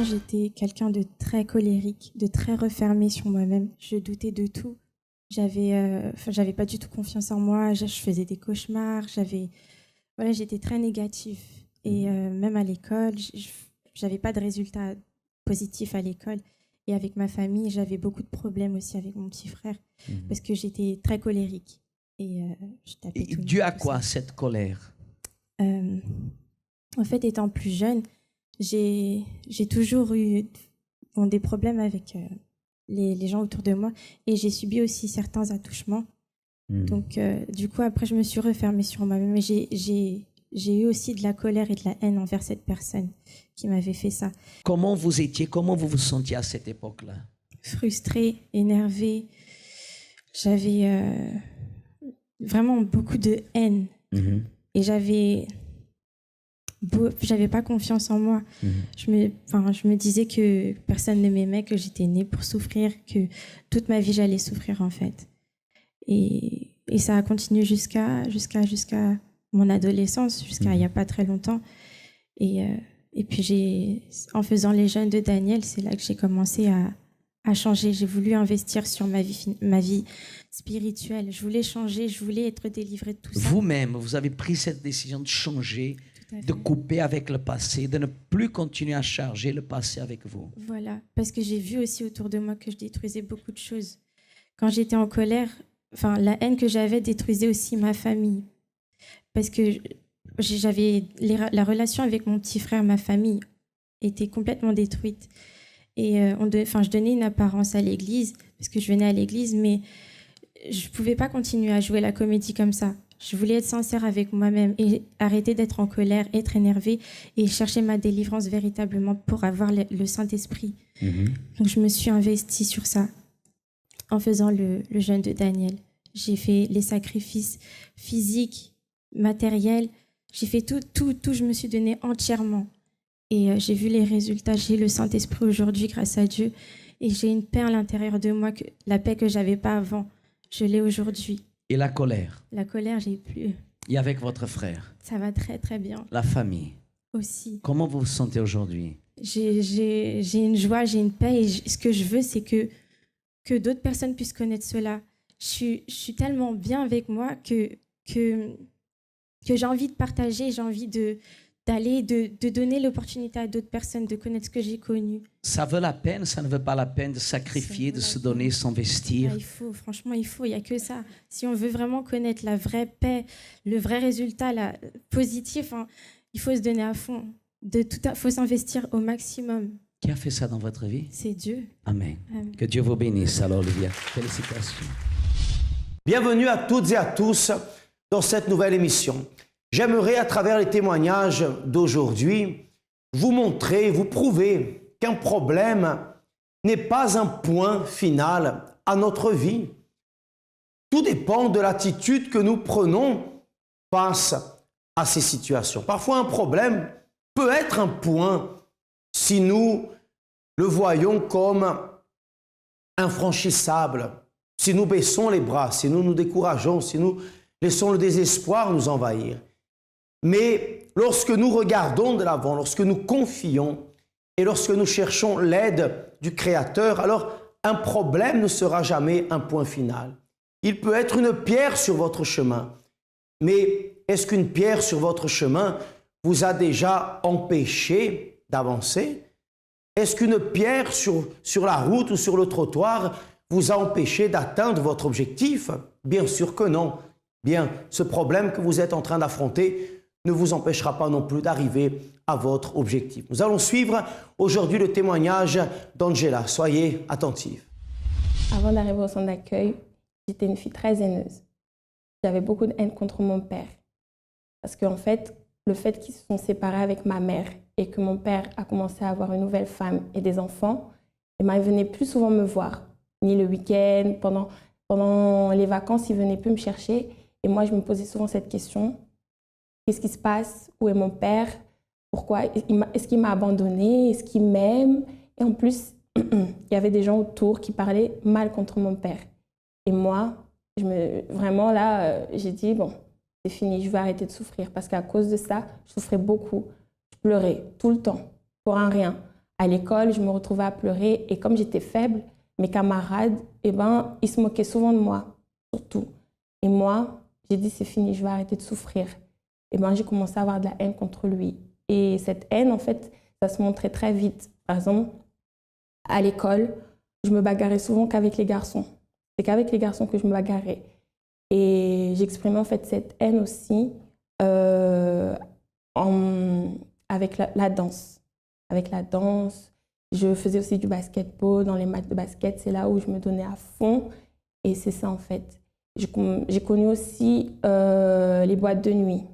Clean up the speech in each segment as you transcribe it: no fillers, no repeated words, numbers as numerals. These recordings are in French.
j'étais quelqu'un de très colérique, de très refermé sur moi-même. Je doutais de tout. J'avais pas du tout confiance en moi. Je faisais des cauchemars. Voilà, j'étais très négative. Et même à l'école, j'avais pas de résultats positifs à l'école. Et avec ma famille, j'avais beaucoup de problèmes aussi avec mon petit frère parce que j'étais très colérique. Et je tapais tout le monde, Dû à tout quoi ça. cette colère? En fait, étant plus jeune, j'ai toujours eu des problèmes avec les gens autour de moi et j'ai subi aussi certains attouchements. Donc, du coup, après, je me suis refermée sur moi-même et j'ai eu aussi de la colère et de la haine envers cette personne qui m'avait fait ça. Comment vous vous sentiez à cette époque-là? Frustrée, énervée. J'avais vraiment beaucoup de haine et j'avais pas confiance en moi. Je me disais que personne ne m'aimait, que j'étais née pour souffrir, que toute ma vie j'allais souffrir en fait. Et ça a continué jusqu'à mon adolescence, jusqu'à il n'y a pas très longtemps. Et puis en faisant les jeûnes de Daniel, c'est là que j'ai commencé à changer. J'ai voulu investir sur ma vie spirituelle. Je voulais changer, je voulais être délivrée de tout ça. Vous-même, vous avez pris cette décision de changer, de couper avec le passé, de ne plus continuer à charger le passé avec vous. Voilà, parce que j'ai vu aussi autour de moi que je détruisais beaucoup de choses. Quand j'étais en colère, la haine que j'avais détruisait aussi ma famille. Parce que la relation avec mon petit frère, ma famille, était complètement détruite. Et je donnais une apparence à l'église, parce que je venais à l'église, mais je ne pouvais pas continuer à jouer la comédie comme ça. Je voulais être sincère avec moi-même et arrêter d'être en colère, être énervée et chercher ma délivrance véritablement pour avoir le Saint-Esprit. Donc je me suis investie sur ça en faisant le jeûne de Daniel. J'ai fait les sacrifices physiques, matériels. J'ai fait tout, je me suis donnée entièrement. Et j'ai vu les résultats. J'ai le Saint-Esprit aujourd'hui grâce à Dieu. Et j'ai une paix à l'intérieur de moi, la paix que je n'avais pas avant. Je l'ai aujourd'hui. Et la colère? La colère, j'ai plus. Et avec votre frère? Ça va très, très bien. La famille? Aussi. Comment vous vous sentez aujourd'hui? J'ai une joie, j'ai une paix. Et ce que je veux, c'est que d'autres personnes puissent connaître cela. Je suis tellement bien avec moi que j'ai envie de partager, j'ai envie de donner l'opportunité à d'autres personnes de connaître ce que j'ai connu. Ça vaut la peine, ça ne vaut pas la peine de sacrifier, de se donner, s'investir? Il faut, franchement, il n'y a que ça. Si on veut vraiment connaître la vraie paix, le vrai résultat positif, il faut se donner à fond. Il faut s'investir au maximum. Qui a fait ça dans votre vie? C'est Dieu. Amen. Que Dieu vous bénisse. Alors, Olivia, félicitations. Bienvenue à toutes et à tous dans cette nouvelle émission. J'aimerais, à travers les témoignages d'aujourd'hui, vous montrer, vous prouver qu'un problème n'est pas un point final à notre vie. Tout dépend de l'attitude que nous prenons face à ces situations. Parfois, un problème peut être un point si nous le voyons comme infranchissable, si nous baissons les bras, si nous nous décourageons, si nous laissons le désespoir nous envahir. Mais lorsque nous regardons de l'avant, lorsque nous confions et lorsque nous cherchons l'aide du Créateur, alors un problème ne sera jamais un point final. Il peut être une pierre sur votre chemin, mais est-ce qu'une pierre sur votre chemin vous a déjà empêché d'avancer? Est-ce qu'une pierre sur la route ou sur le trottoir vous a empêché d'atteindre votre objectif? Bien sûr que non. Bien, ce problème que vous êtes en train d'affronter ne vous empêchera pas non plus d'arriver à votre objectif. Nous allons suivre aujourd'hui le témoignage d'Angela. Soyez attentifs. Avant d'arriver au centre d'accueil, j'étais une fille très haineuse. J'avais beaucoup de haine contre mon père. Parce qu'en fait, le fait qu'ils se sont séparés avec ma mère et que mon père a commencé à avoir une nouvelle femme et des enfants, il ne venait plus souvent me voir. Ni le week-end, pendant les vacances, il ne venait plus me chercher. Et moi, je me posais souvent cette question. Qu'est-ce qui se passe? Où est mon père? Pourquoi? Est-ce qu'il m'a abandonnée? Est-ce qu'il m'aime? Et en plus, il y avait des gens autour qui parlaient mal contre mon père. Et moi, vraiment là, j'ai dit, bon, c'est fini, je vais arrêter de souffrir. Parce qu'à cause de ça, je souffrais beaucoup. Je pleurais tout le temps, pour un rien. À l'école, je me retrouvais à pleurer et comme j'étais faible, mes camarades, eh ben, ils se moquaient souvent de moi, surtout. Et moi, j'ai dit c'est fini, je vais arrêter de souffrir. Et ben, j'ai commencé à avoir de la haine contre lui. Et cette haine, en fait, ça se montrait très vite. Par exemple, à l'école, je me bagarrais souvent qu'avec les garçons. C'est qu'avec les garçons que je me bagarrais. Et j'exprimais en fait cette haine aussi avec la danse. Avec la danse, je faisais aussi du basketball. Dans les matchs de basket, c'est là où je me donnais à fond. Et c'est ça en fait. J'ai connu aussi les boîtes de nuit.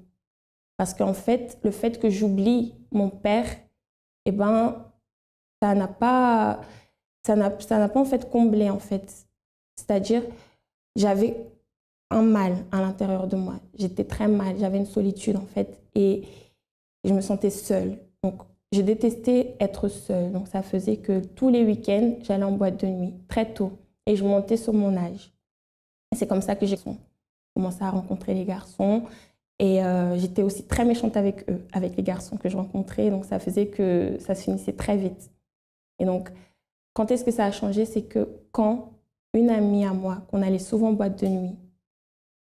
Parce qu'en fait, le fait que j'oublie mon père, eh ben, ça n'a pas en fait comblé en fait. C'est-à-dire, j'avais un mal à l'intérieur de moi. J'étais très mal, j'avais une solitude en fait et je me sentais seule. Donc, je détestais être seule. Donc, ça faisait que tous les week-ends, j'allais en boîte de nuit très tôt et je montais sur mon âge. Et c'est comme ça que j'ai commencé à rencontrer les garçons et j'étais aussi très méchante avec eux, avec les garçons que je rencontrais. Donc, ça faisait que ça se finissait très vite. Et donc, quand est-ce que ça a changé? C'est que quand une amie à moi, qu'on allait souvent en boîte de nuit,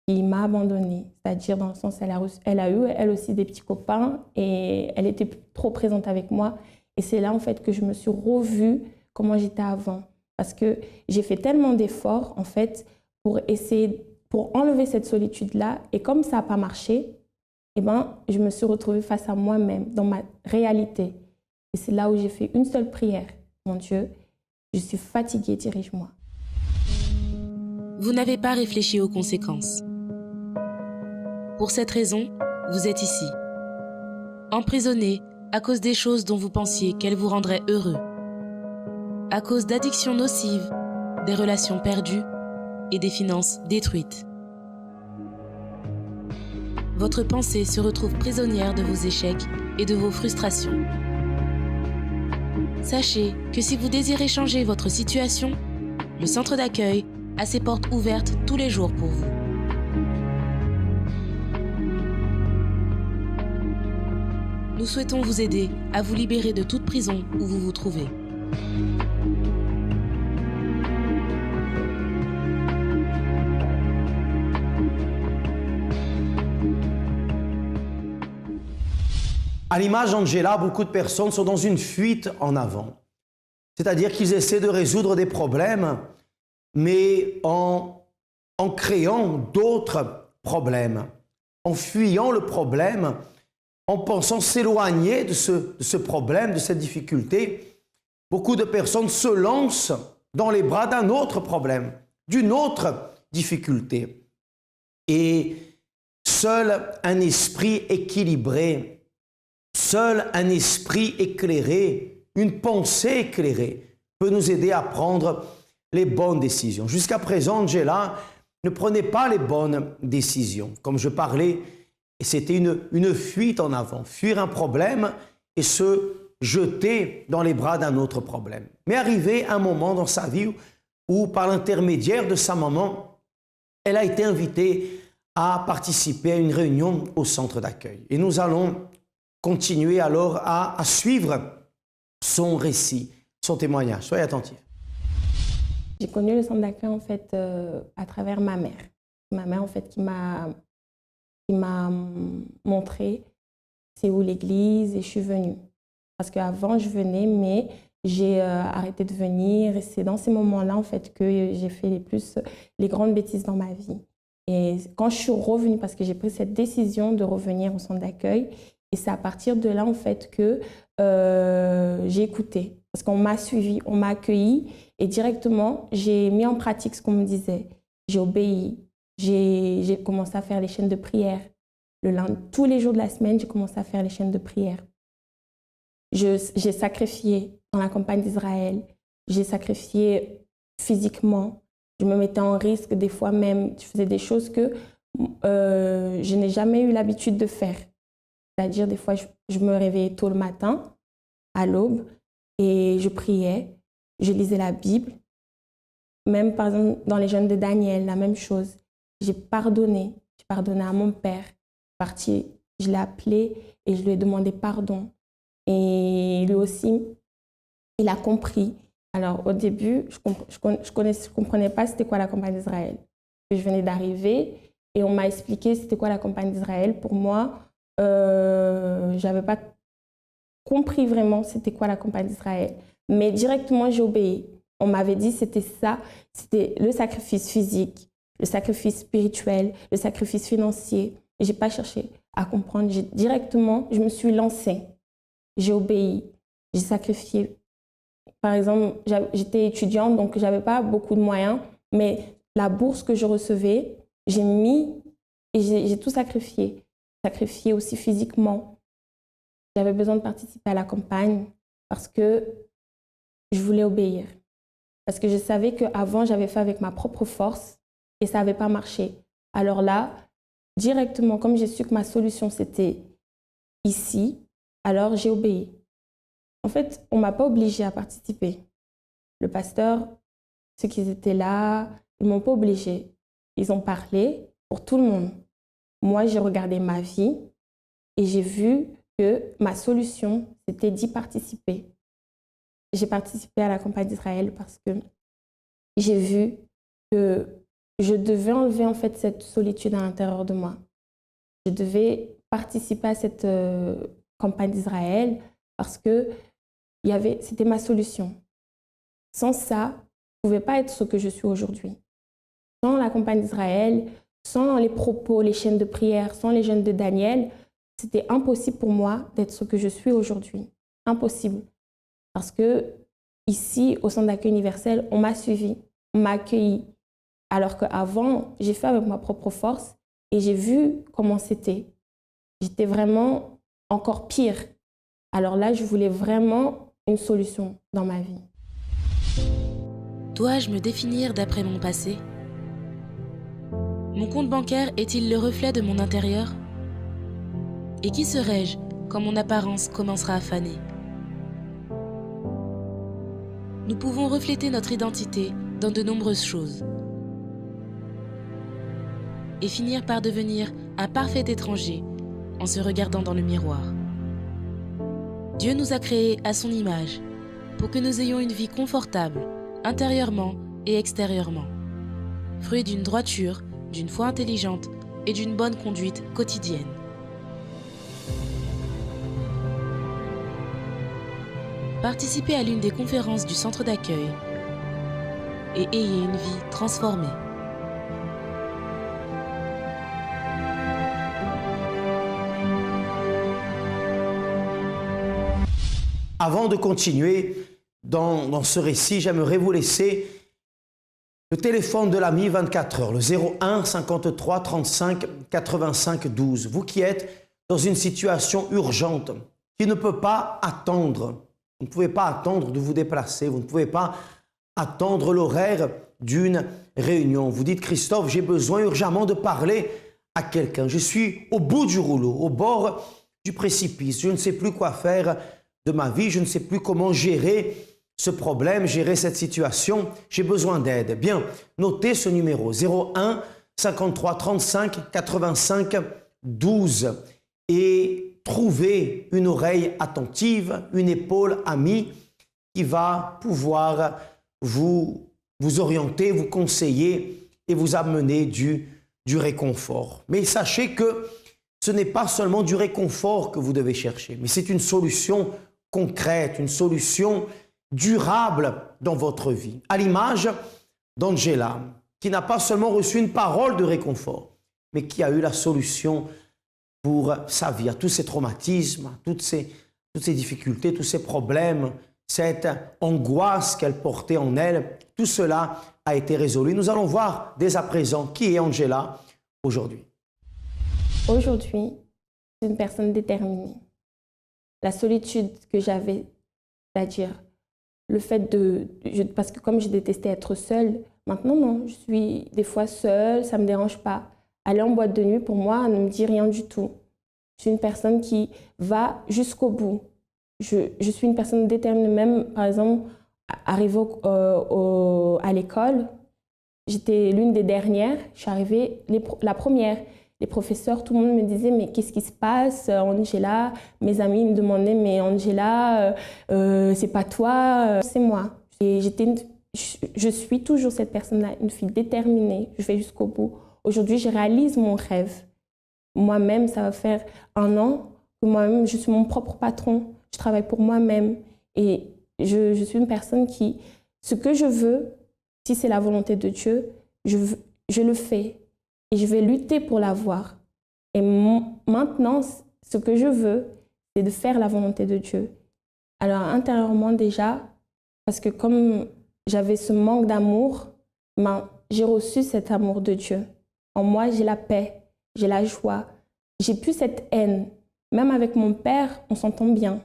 qui m'a abandonnée, c'est-à-dire dans le sens elle a eu elle aussi des petits copains et elle était trop présente avec moi. Et c'est là en fait que je me suis revue comment j'étais avant. Parce que j'ai fait tellement d'efforts en fait pour enlever cette solitude-là. Et comme ça n'a pas marché, eh ben, je me suis retrouvée face à moi-même, dans ma réalité. Et c'est là où j'ai fait une seule prière. Mon Dieu, je suis fatiguée, dirige-moi. Vous n'avez pas réfléchi aux conséquences. Pour cette raison, vous êtes ici. Emprisonné à cause des choses dont vous pensiez qu'elles vous rendraient heureux. À cause d'addictions nocives, des relations perdues et des finances détruites. Votre pensée se retrouve prisonnière de vos échecs et de vos frustrations. Sachez que si vous désirez changer votre situation, le centre d'accueil a ses portes ouvertes tous les jours pour vous. Nous souhaitons vous aider à vous libérer de toute prison où vous vous trouvez. À l'image d'Angela, beaucoup de personnes sont dans une fuite en avant. C'est-à-dire qu'ils essaient de résoudre des problèmes, mais en créant d'autres problèmes, en fuyant le problème, en pensant s'éloigner de ce problème, de cette difficulté. Beaucoup de personnes se lancent dans les bras d'un autre problème, d'une autre difficulté. Et seul un esprit équilibré, seul un esprit éclairé, une pensée éclairée peut nous aider à prendre les bonnes décisions. Jusqu'à présent, Angela ne prenait pas les bonnes décisions. Comme je parlais, c'était une fuite en avant, fuir un problème et se jeter dans les bras d'un autre problème. Mais arrivé un moment dans sa vie où, par l'intermédiaire de sa maman, elle a été invitée à participer à une réunion au centre d'accueil. Et nous allons continuer alors à suivre son récit, son témoignage. Soyez attentifs. J'ai connu le centre d'accueil en fait à travers ma mère. Ma mère en fait qui m'a montré c'est où l'église et je suis venue. Parce qu'avant je venais mais j'ai arrêté de venir et c'est dans ces moments-là en fait que j'ai fait les grandes bêtises dans ma vie. Et quand je suis revenue, parce que j'ai pris cette décision de revenir au centre d'accueil, et c'est à partir de là en fait que j'ai écouté. Parce qu'on m'a suivi, on m'a accueilli et directement j'ai mis en pratique ce qu'on me disait. J'ai obéi. J'ai commencé à faire les chaînes de prière. Tous les jours de la semaine, j'ai commencé à faire les chaînes de prière. J'ai sacrifié dans la campagne d'Israël. J'ai sacrifié physiquement. Je me mettais en risque, des fois même. Je faisais des choses que je n'ai jamais eu l'habitude de faire. C'est-à-dire, des fois, je me réveillais tôt le matin, à l'aube, et je priais. Je lisais la Bible. Même, par exemple, dans les jeûnes de Daniel, la même chose. J'ai pardonné. J'ai pardonné à mon père. Je l'ai appelé et je lui ai demandé pardon. Et lui aussi il a compris. Alors, au début, je ne comprenais pas c'était quoi la campagne d'Israël. Je venais d'arriver et on m'a expliqué c'était quoi la campagne d'Israël. Pour moi, je n'avais pas compris vraiment c'était quoi la campagne d'Israël. Mais directement, j'ai obéi. On m'avait dit c'était ça, c'était le sacrifice physique, le sacrifice spirituel, le sacrifice financier. Je n'ai pas cherché à comprendre. Directement, je me suis lancée. J'ai obéi. J'ai sacrifié. Par exemple, j'étais étudiante, donc je n'avais pas beaucoup de moyens, mais la bourse que je recevais, j'ai mis et j'ai tout sacrifié. Sacrifié aussi physiquement. J'avais besoin de participer à la campagne parce que je voulais obéir. Parce que je savais qu'avant, j'avais fait avec ma propre force et ça n'avait pas marché. Alors là, directement, comme j'ai su que ma solution, c'était ici, alors j'ai obéi. En fait, on ne m'a pas obligée à participer. Le pasteur, ceux qui étaient là, ils ne m'ont pas obligée. Ils ont parlé pour tout le monde. Moi, j'ai regardé ma vie et j'ai vu que ma solution, c'était d'y participer. J'ai participé à la campagne d'Israël parce que j'ai vu que je devais enlever en fait cette solitude à l'intérieur de moi. Je devais participer à cette campagne d'Israël parce que c'était ma solution. Sans ça, je ne pouvais pas être ce que je suis aujourd'hui. Sans la campagne d'Israël, sans les propos, les chaînes de prière, sans les jeûnes de Daniel, c'était impossible pour moi d'être ce que je suis aujourd'hui. Impossible. Parce que ici, au centre d'accueil universel, on m'a suivi, on m'a accueilli. Alors qu'avant, j'ai fait avec ma propre force et j'ai vu comment c'était. J'étais vraiment encore pire. Alors là, je voulais vraiment une solution dans ma vie. Dois-je me définir d'après mon passé ? Mon compte bancaire est-il le reflet de mon intérieur ? Et qui serai-je quand mon apparence commencera à faner ? Nous pouvons refléter notre identité dans de nombreuses choses et finir par devenir un parfait étranger en se regardant dans le miroir. Dieu nous a créés à son image pour que nous ayons une vie confortable, intérieurement et extérieurement, fruit d'une droiture, d'une foi intelligente et d'une bonne conduite quotidienne. Participez à l'une des conférences du centre d'accueil et ayez une vie transformée. Avant de continuer dans ce récit, j'aimerais vous laisser le téléphone de l'ami 24 heures, le 01 53 35 85 12. Vous qui êtes dans une situation urgente, qui ne peut pas attendre, vous ne pouvez pas attendre de vous déplacer, vous ne pouvez pas attendre l'horaire d'une réunion. Vous dites, Christophe, j'ai besoin urgemment de parler à quelqu'un. Je suis au bout du rouleau, au bord du précipice. Je ne sais plus quoi faire de ma vie, je ne sais plus comment gérer ce problème, gérer cette situation. J'ai besoin d'aide. Bien, notez ce numéro 01 53 35 85 12 et trouvez une oreille attentive, une épaule amie qui va pouvoir vous orienter, vous conseiller et vous amener du réconfort. Mais sachez que ce n'est pas seulement du réconfort que vous devez chercher, mais c'est une solution concrète, une solution durable dans votre vie. À l'image d'Angela, qui n'a pas seulement reçu une parole de réconfort, mais qui a eu la solution pour sa vie, à tous ces traumatismes, à toutes ces difficultés, tous ces problèmes, cette angoisse qu'elle portait en elle, tout cela a été résolu. Nous allons voir dès à présent qui est Angela aujourd'hui. Aujourd'hui, je suis une personne déterminée. La solitude que j'avais, c'est-à-dire le fait parce que comme je détestais être seule, maintenant non, je suis des fois seule, ça ne me dérange pas. Aller en boîte de nuit, pour moi, ne me dit rien du tout. Je suis une personne qui va jusqu'au bout. Je suis une personne déterminée. Même, par exemple, arrivée à l'école, j'étais l'une des dernières. Je suis arrivée la première. Les professeurs, tout le monde me disait, mais qu'est-ce qui se passe, Angela? Mes amis me demandaient, mais Angela, c'est pas toi, c'est moi. Et je suis toujours cette personne-là, une fille déterminée, je vais jusqu'au bout. Aujourd'hui, je réalise mon rêve. Moi-même, ça va faire 1 an que moi-même, je suis mon propre patron. Je travaille pour moi-même. Et je suis une personne qui, ce que je veux, si c'est la volonté de Dieu, je le fais. Et je vais lutter pour l'avoir. Et maintenant, ce que je veux, c'est de faire la volonté de Dieu. Alors, intérieurement déjà, parce que comme j'avais ce manque d'amour, j'ai reçu cet amour de Dieu. En moi, j'ai la paix, j'ai la joie. J'ai plus cette haine. Même avec mon père, on s'entend bien.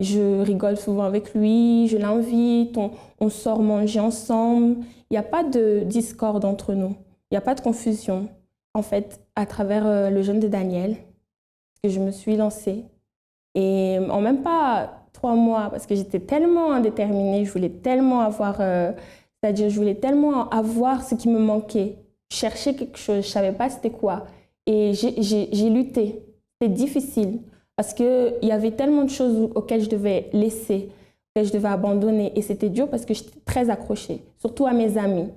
Je rigole souvent avec lui, je l'invite, on sort manger ensemble. Il n'y a pas de discorde entre nous, il n'y a pas de confusion. En fait, à travers le jeûne de Daniel, que je me suis lancée, et en même pas 3 mois, parce que j'étais tellement indéterminée, je voulais tellement avoir, c'est-à-dire je voulais tellement avoir ce qui me manquait. Je cherchais quelque chose, je ne savais pas c'était quoi. Et j'ai lutté. C'était difficile parce qu'il y avait tellement de choses auxquelles je devais laisser, auxquelles je devais abandonner. Et c'était dur parce que j'étais très accrochée, surtout à mes amis.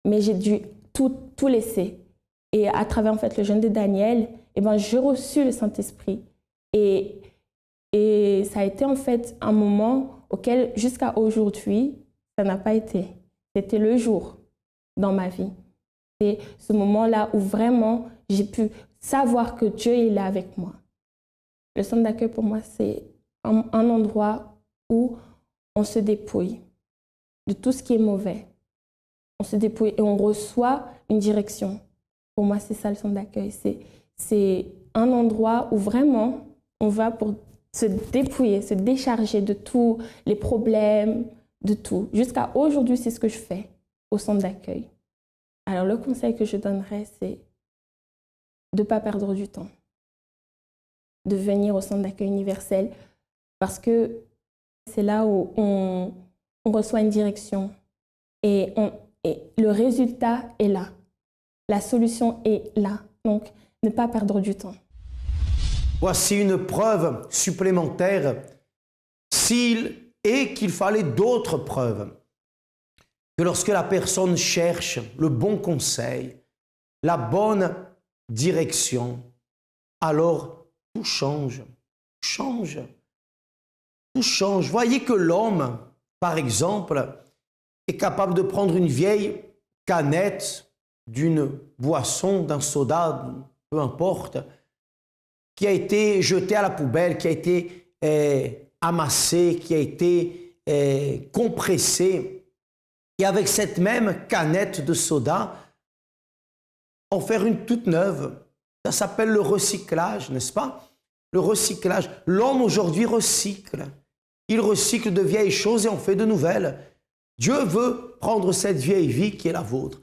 Mais j'ai dû tout laisser. Et à travers en fait, le jeûne de Daniel, j'ai reçu le Saint-Esprit. Et ça a été en fait un moment auquel, jusqu'à aujourd'hui, ça n'a pas été. C'était le jour dans ma vie. C'est ce moment-là où vraiment j'ai pu savoir que Dieu est là avec moi. Le centre d'accueil pour moi, c'est un endroit où on se dépouille de tout ce qui est mauvais. On se dépouille et on reçoit une direction. Pour moi, c'est ça le centre d'accueil. C'est un endroit où vraiment on va pour se dépouiller, se décharger de tous les problèmes, de tout. Jusqu'à aujourd'hui, c'est ce que je fais au centre d'accueil. Alors, le conseil que je donnerais, c'est de ne pas perdre du temps, de venir au centre d'accueil universel parce que c'est là où on reçoit une direction et le résultat est là. La solution est là. Donc, ne pas perdre du temps. Voici une preuve supplémentaire qu'il fallait d'autres preuves. Que lorsque la personne cherche le bon conseil, la bonne direction, alors tout change. Tout change. Voyez que l'homme, par exemple, est capable de prendre une vieille canette d'une boisson, d'un soda, peu importe, qui a été jetée à la poubelle, qui a été amassée, qui a été compressée, et avec cette même canette de soda, en faire une toute neuve. Ça s'appelle le recyclage, n'est-ce pas? Le recyclage. L'homme aujourd'hui recycle. Il recycle de vieilles choses et en fait de nouvelles. Dieu veut prendre cette vieille vie qui est la vôtre,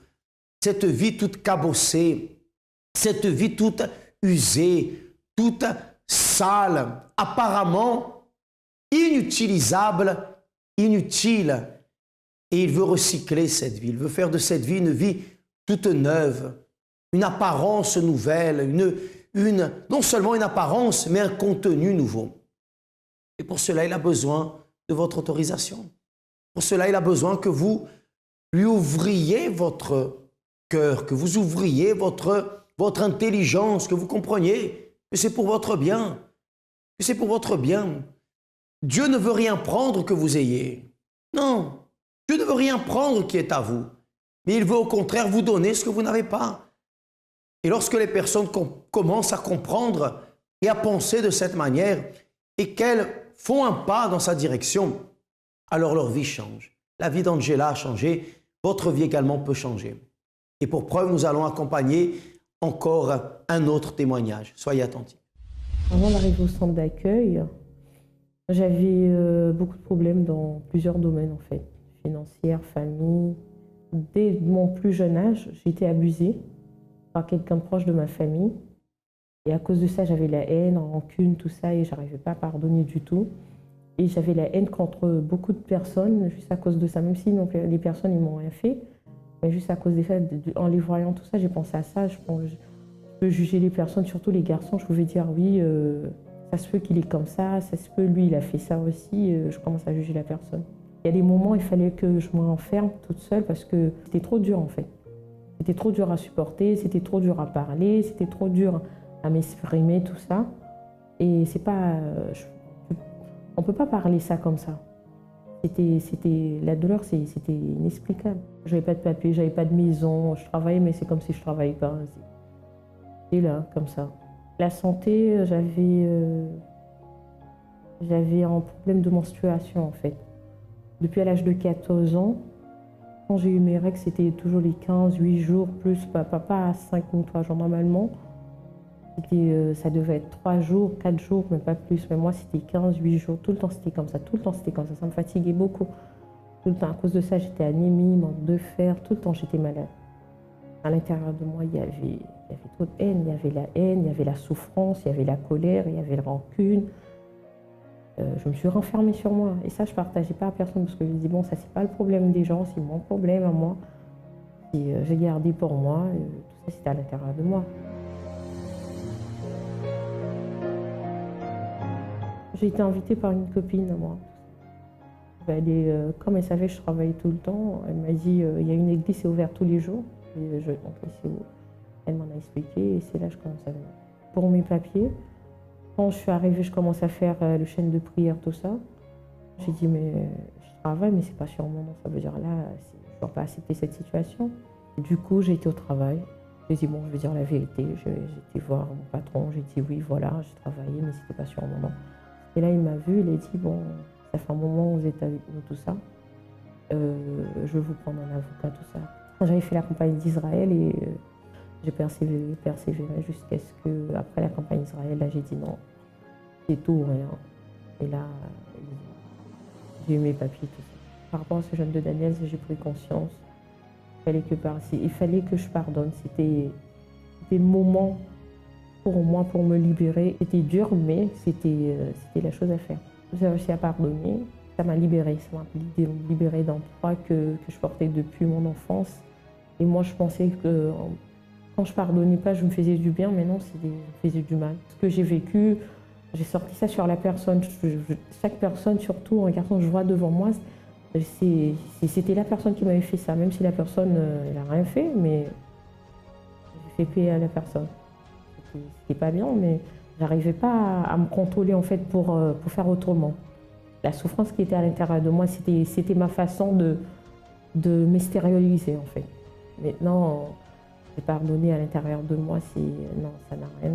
cette vie toute cabossée, cette vie toute usée, toute sale, apparemment inutilisable, inutile. Et il veut recycler cette vie, il veut faire de cette vie une vie toute neuve, une apparence nouvelle, non seulement une apparence, mais un contenu nouveau. Et pour cela, il a besoin de votre autorisation. Pour cela, il a besoin que vous lui ouvriez votre cœur, que vous ouvriez votre intelligence, que vous compreniez que c'est pour votre bien, que c'est pour votre bien. Dieu ne veut rien prendre que vous ayez. Non, Dieu ne veut rien prendre qui est à vous, mais il veut au contraire vous donner ce que vous n'avez pas. Et lorsque les personnes commencent à comprendre et à penser de cette manière et qu'elles font un pas dans sa direction, alors leur vie change. La vie d'Angela a changé, votre vie également peut changer. Et pour preuve, nous allons accompagner encore un autre témoignage. Soyez attentifs. Avant d'arriver au centre d'accueil, j'avais beaucoup de problèmes dans plusieurs domaines en fait. Financière, famille. Dès mon plus jeune âge, j'ai été abusée par quelqu'un de proche de ma famille. Et à cause de ça, j'avais la haine, rancune, tout ça, et je n'arrivais pas à pardonner du tout. Et j'avais la haine contre beaucoup de personnes, juste à cause de ça. Même si donc, les personnes, ils m'ont rien fait. Mais juste à cause des faits, en les voyant, tout ça, j'ai pensé à ça. Je Je peux juger les personnes, surtout les garçons. Je pouvais dire oui, ça se peut qu'il est comme ça se peut, lui, il a fait ça aussi. Je commence à juger la personne. Il y a des moments où il fallait que je m'enferme toute seule parce que c'était trop dur en fait. C'était trop dur à supporter, c'était trop dur à parler, c'était trop dur à m'exprimer, tout ça. Et c'est pas... on ne peut pas parler ça comme ça. La douleur, c'était inexplicable. J'avais pas de papier, j'avais pas de maison, je travaillais, mais c'est comme si je travaillais pas. J'étais là, comme ça. La santé, j'avais un problème de menstruation, en fait. Depuis à l'âge de 14 ans, quand j'ai eu mes règles, c'était toujours les 15, 8 jours, plus, pas 5 ou 3 jours normalement. Ça devait être 3 jours, 4 jours, mais pas plus. Mais moi, c'était 15, 8 jours. Tout le temps, c'était comme ça. Tout le temps, c'était comme ça. Ça me fatiguait beaucoup. Tout le temps, à cause de ça, j'étais anémie, manque de fer. Tout le temps, j'étais malade. À l'intérieur de moi, il y avait trop de haine. Il y avait la haine, il y avait la souffrance, il y avait la colère, il y avait la rancune. Je me suis renfermée sur moi. Et ça, je ne partageais pas à personne parce que je me dis, bon, ça, c'est pas le problème des gens, c'est mon problème à moi. Et j'ai gardé pour moi. Tout ça, c'était à l'intérieur de moi. J'ai été invitée par une copine à moi. Comme elle savait que je travaillais tout le temps, elle m'a dit il y a une église, c'est ouvert tous les jours. Et je vais montrer c'est où. Elle m'en a expliqué et c'est là que je commence à venir. Pour mes papiers, quand je suis arrivée, je commence à faire le chaîne de prière, tout ça. J'ai dit mais je travaille, mais c'est pas sur mon nom. Ça veut dire là, je ne dois pas accepter cette situation. Et du coup, j'ai été au travail. J'ai dit bon, je vais dire la vérité. J'ai été voir mon patron. J'ai dit oui, voilà, j'ai travaillé, mais c'était pas sur mon nom. Et là, il m'a vu, il a dit, bon, ça fait un moment que vous êtes avec nous, tout ça. Je veux vous prendre un avocat, tout ça. J'avais fait la campagne d'Israël et j'ai persévéré jusqu'à ce que, après la campagne d'Israël, là, j'ai dit non, c'est tout ou rien. Et là, j'ai eu mes papiers, tout ça. Par rapport à ce jeune de Daniel, j'ai pris conscience. Il fallait que je pardonne. C'était le moment pour moi, pour me libérer. C'était dur, mais c'était la chose à faire. J'ai réussi à pardonner. Ça m'a libérée. Ça m'a libérée d'un poids que je portais depuis mon enfance. Et moi, je pensais que quand je pardonnais pas, je me faisais du bien, mais non, je me faisais du mal. Ce que j'ai vécu, j'ai sorti ça sur la personne. Chaque personne, surtout un garçon que je vois devant moi, c'était la personne qui m'avait fait ça. Même si la personne n'a rien fait, mais j'ai fait payer à la personne. C'était pas bien, mais j'arrivais pas à me contrôler en fait pour faire autrement. La souffrance qui était à l'intérieur de moi, c'était ma façon de m'extérioriser en fait. Maintenant, j'ai pardonné à l'intérieur de moi, non, ça n'a rien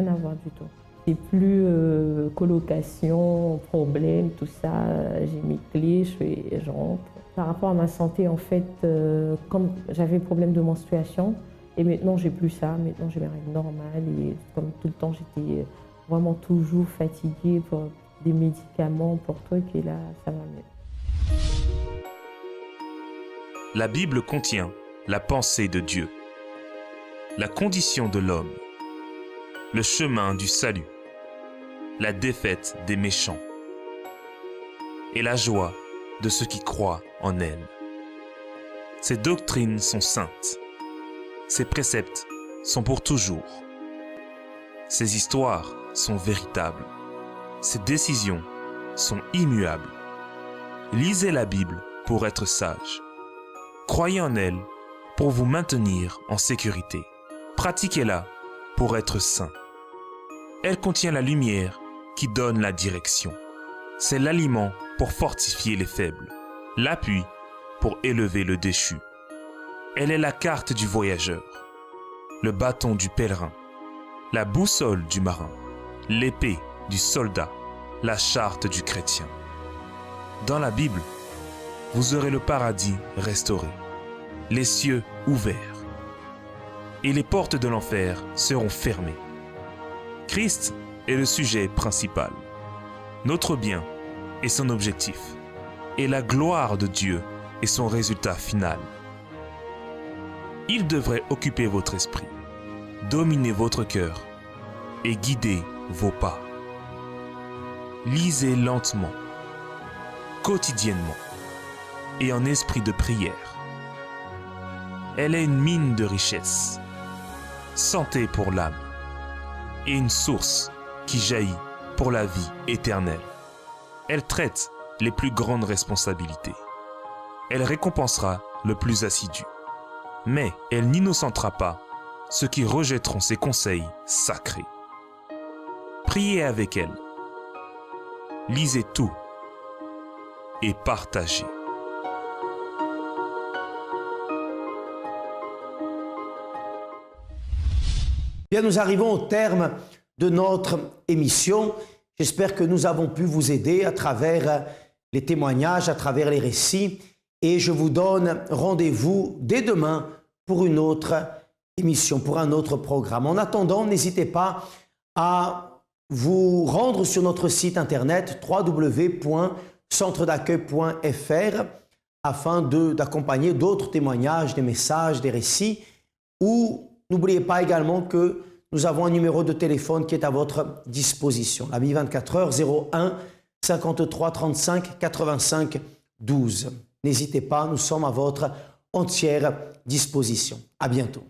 à voir du tout. C'est plus colocation, problème, tout ça. J'ai mes clés, je rentre. Par rapport à ma santé, en fait, comme j'avais problème de menstruation, et maintenant, j'ai plus ça. Maintenant, j'ai mes règles normales. Et comme tout le temps, j'étais vraiment toujours fatiguée pour des médicaments, pour trucs. Et là, ça va mieux. La Bible contient la pensée de Dieu, la condition de l'homme, le chemin du salut, la défaite des méchants et la joie de ceux qui croient en elle. Ces doctrines sont saintes. Ces préceptes sont pour toujours. Ces histoires sont véritables. Ces décisions sont immuables. Lisez la Bible pour être sage. Croyez en elle pour vous maintenir en sécurité. Pratiquez-la pour être saint. Elle contient la lumière qui donne la direction. C'est l'aliment pour fortifier les faibles, l'appui pour élever le déchu. Elle est la carte du voyageur, le bâton du pèlerin, la boussole du marin, l'épée du soldat, la charte du chrétien. Dans la Bible, vous aurez le paradis restauré, les cieux ouverts, et les portes de l'enfer seront fermées. Christ est le sujet principal, notre bien est son objectif, et la gloire de Dieu est son résultat final. Il devrait occuper votre esprit, dominer votre cœur et guider vos pas. Lisez lentement, quotidiennement et en esprit de prière. Elle est une mine de richesse. santé pour l'âme et une source qui jaillit pour la vie éternelle. Elle traite les plus grandes responsabilités. Elle récompensera le plus assidu. Mais elle n'innocentera pas ceux qui rejetteront ses conseils sacrés. Priez avec elle. Lisez tout et partagez. Bien, nous arrivons au terme de notre émission. J'espère que nous avons pu vous aider à travers les témoignages, à travers les récits. Et je vous donne rendez-vous dès demain pour une autre émission, pour un autre programme. En attendant, n'hésitez pas à vous rendre sur notre site internet www.centredaccueil.fr afin d'accompagner d'autres témoignages, des messages, des récits. Ou n'oubliez pas également que nous avons un numéro de téléphone qui est à votre disposition. La vie 24 heures 01 53 35 85 12. N'hésitez pas, nous sommes à votre entière disposition. À bientôt.